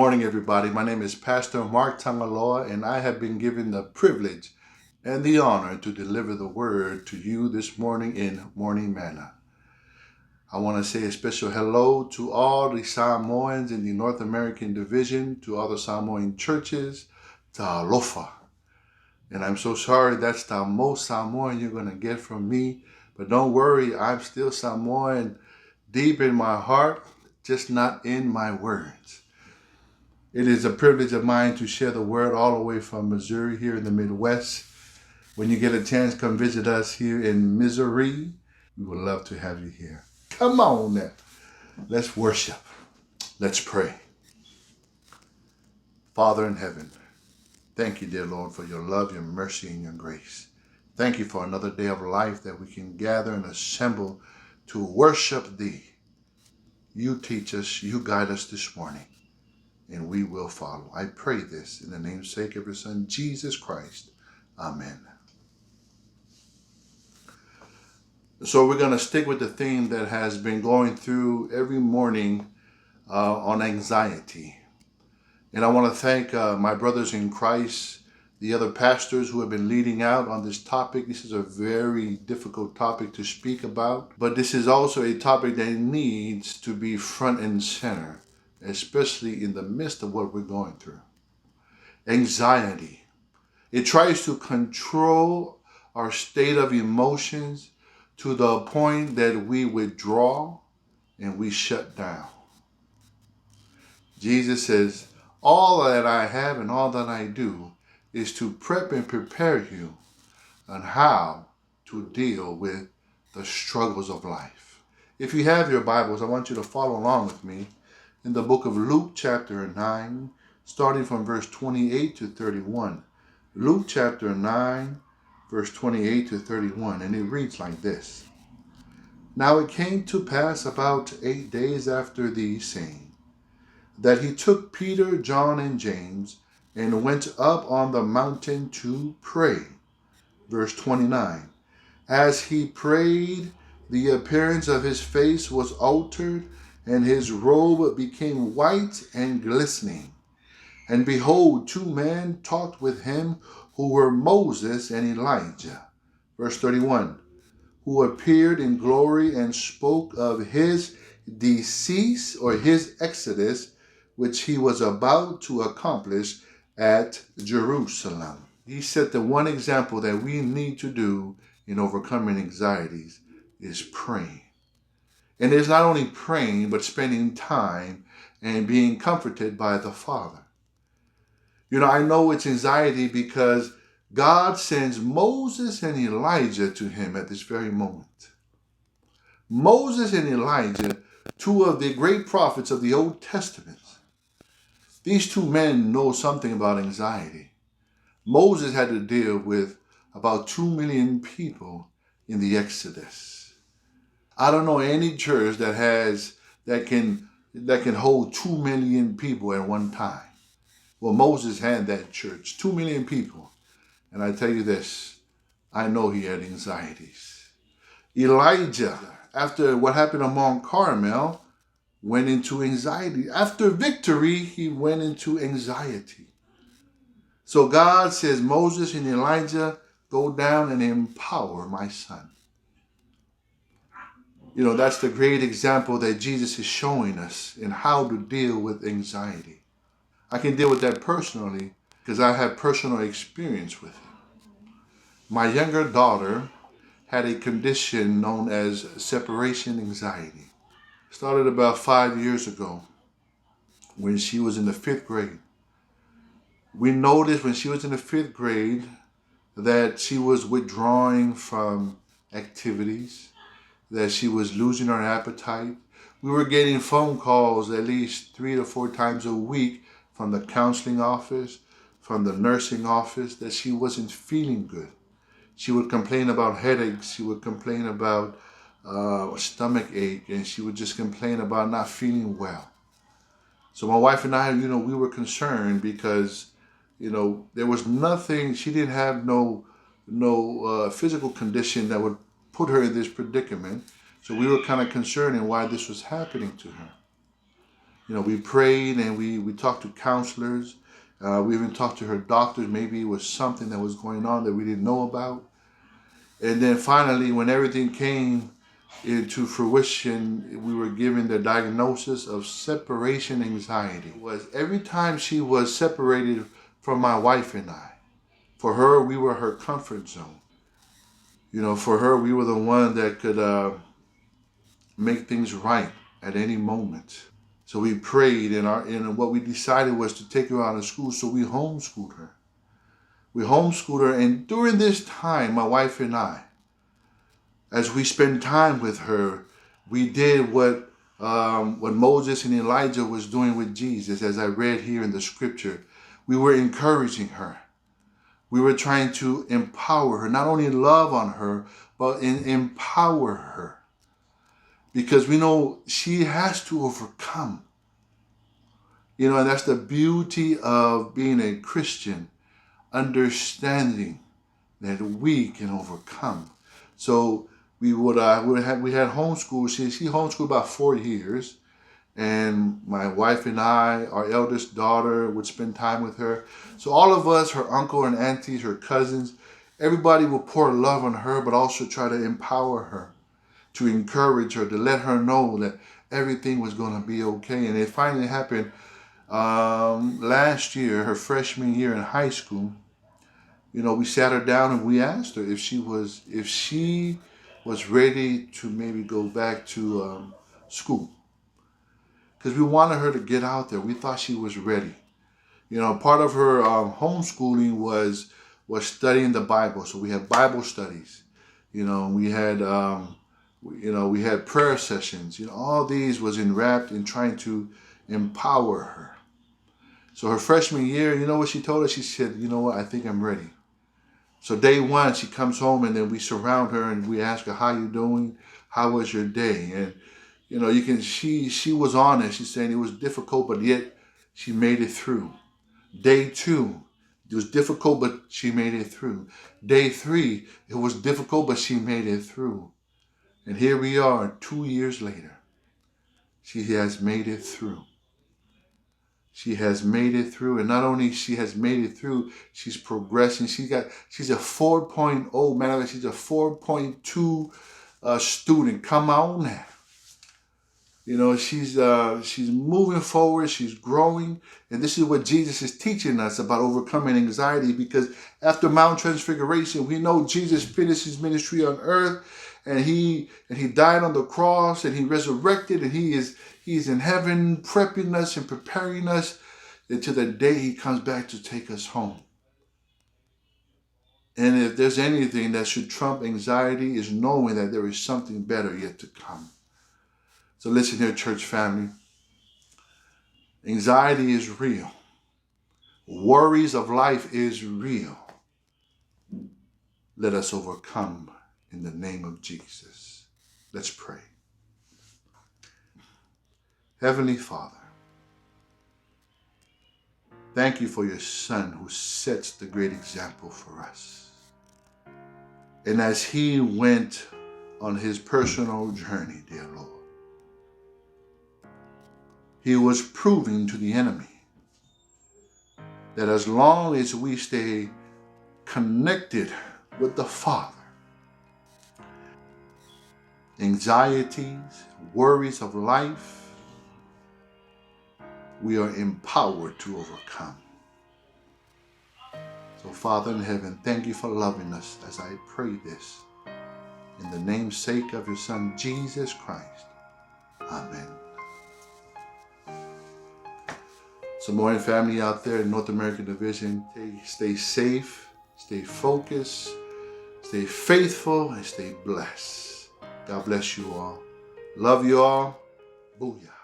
morning, everybody. My name is Pastor Mark Tagaloa, and I have been given the privilege and the honor to deliver the word to you this morning in Morning Manna. I want to say a special hello to all the Samoans in the North American division, to all the Samoan churches, Tagaloa. And I'm so sorry that's the most Samoan you're going to get from me. But don't worry, I'm still Samoan deep in my heart, just not in my words. It is a privilege of mine to share the word all the way from Missouri here in the Midwest. When you get a chance, come visit us here in Missouri. We would love to have you here. Come on now. Let's worship. Let's pray. Father in heaven, thank you, dear Lord, for your love, your mercy, and your grace. Thank you for another day of life that we can gather and assemble to worship thee. You teach us, you guide us this morning, and we will follow. I pray this in the namesake of your Son, Jesus Christ. Amen. So we're going to stick with the theme that has been going through every morning on anxiety. And I want to thank my brothers in Christ, the other pastors who have been leading out on this topic. This is a very difficult topic to speak about, but this is also a topic that needs to be front and center, especially in the midst of what we're going through. Anxiety. It tries to control our state of emotions to the point that we withdraw and we shut down. Jesus says, all that I have and all that I do is to prep and prepare you on how to deal with the struggles of life. If you have your Bibles, I want you to follow along with me in the book of Luke chapter 9, starting from verse 28 to 31. Luke chapter 9, verse 28 to 31, and it reads like this. Now it came to pass about 8 days after these sayings, that he took Peter, John, and James, and went up on the mountain to pray. Verse 29. As he prayed, the appearance of his face was altered, and his robe became white and glistening. And behold, two men talked with him, who were Moses and Elijah. Verse 31. Who appeared in glory and spoke of his decease or his exodus, which he was about to accomplish at Jerusalem. He said the one example that we need to do in overcoming anxieties is praying. And it's not only praying, but spending time and being comforted by the Father. You know, I know it's anxiety because God sends Moses and Elijah to him at this very moment. Moses and Elijah, two of the great prophets of the Old Testament. These two men know something about anxiety. Moses had to deal with about 2 million people in the Exodus. I don't know any church that can hold 2 million people at one time. Well, Moses had that church, 2 million people. And I tell you this, I know he had anxieties. Elijah, after what happened on Mount Carmel, went into anxiety. After victory, he went into anxiety. So God says, Moses and Elijah, go down and empower my son. You know, that's the great example that Jesus is showing us in how to deal with anxiety. I can deal with that personally because I have personal experience with it. My younger daughter had a condition known as separation anxiety. Started about 5 years ago when she was in the 5th grade. We noticed when she was in the 5th grade that she was withdrawing from activities, that she was losing her appetite. We were getting phone calls at least 3 to 4 times a week from the counseling office, from the nursing office, that she wasn't feeling good. She would complain about headaches. She would complain about stomach ache, and she would just complain about not feeling well. So my wife and I, we were concerned because, there was nothing, she didn't have no physical condition that would put her in this predicament. So we were kind of concerned in why this was happening to her. We prayed and we talked to counselors. We even talked to her doctors. Maybe it was something that was going on that we didn't know about. And then finally, when everything came into fruition, we were given the diagnosis of separation anxiety. It was every time she was separated from my wife and I. For her, we were her comfort zone. For her, we were the one that could make things right at any moment. So we prayed, and what we decided was to take her out of school. So we homeschooled her. And during this time, my wife and I, as we spent time with her, we did what Moses and Elijah was doing with Jesus, as I read here in the scripture. We were encouraging her. We were trying to empower her, not only love on her, but empower her. Because we know she has to overcome. And that's the beauty of being a Christian, understanding that we can overcome. So we had homeschool. She homeschooled about 4 years, and my wife and I, our eldest daughter, would spend time with her. So all of us, her uncle and aunties, her cousins, everybody would pour love on her, but also try to empower her, to encourage her, to let her know that everything was going to be okay. And it finally happened last year, her freshman year in high school. We sat her down and we asked her if she was ready to maybe go back to school, because we wanted her to get out there. We thought she was ready. Part of her homeschooling was studying the Bible. So we had Bible studies. We had we had prayer sessions. All these was enwrapped in trying to empower her. So her freshman year, you know what she told us? She said, "You know what? I think I'm ready." So day one, she comes home and then we surround her and we ask her, "How you doing? How was your day?" And she was honest. She's saying it was difficult, but yet she made it through. Day two, it was difficult, but she made it through. Day three, it was difficult, but she made it through. And here we are 2 years later. She has made it through. She has made it through, and not only she has made it through, she's progressing. She's a 4.0, man. She's a 4.2 student. Come on now. She's moving forward. She's growing, and this is what Jesus is teaching us about overcoming anxiety. Because after Mount Transfiguration, we know Jesus finished his ministry on earth, and he died on the cross, and he resurrected, and he's in heaven, prepping us and preparing us until the day he comes back to take us home. And if there's anything that should trump anxiety, is knowing that there is something better yet to come. So listen here, church family. Anxiety is real. Worries of life is real. Let us overcome in the name of Jesus. Let's pray. Heavenly Father, thank you for your Son who sets the great example for us. And as he went on his personal journey, dear Lord, he was proving to the enemy that as long as we stay connected with the Father, anxieties, worries of life, we are empowered to overcome. So Father in heaven, thank you for loving us as I pray this. In the namesake of your Son, Jesus Christ. Amen. So morning family out there in North American Division, stay safe, stay focused, stay faithful, and stay blessed. God bless you all. Love you all. Booyah.